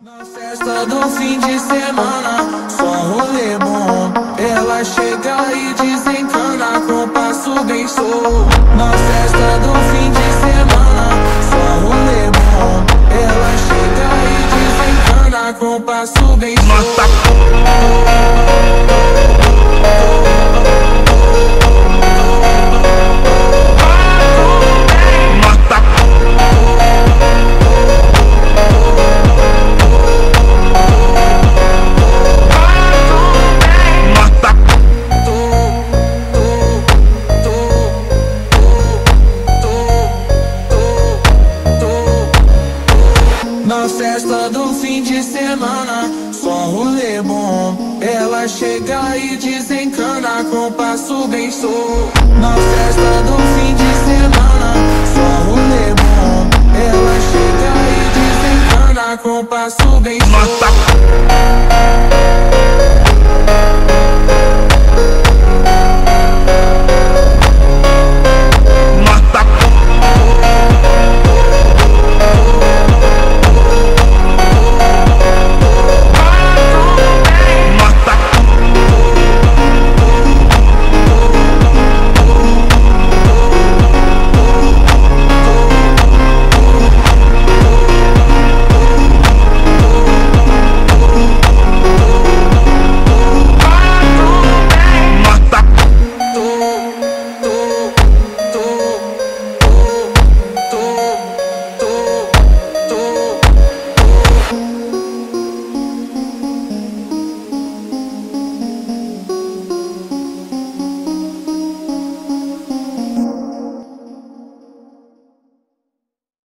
Na festa do fim de semana, só rolê bom. Ela chega e desencana com passo bem solto. Na festa do fim de semana, só rolê bom. Ela chega e desencana com passo bem solto. Na festa do fim de semana, só rolê bom. Ela chega e desencana com passo bem solto. Na festa do fim de semana, só rolê bom. Ela chega e desencana com passo bem solto.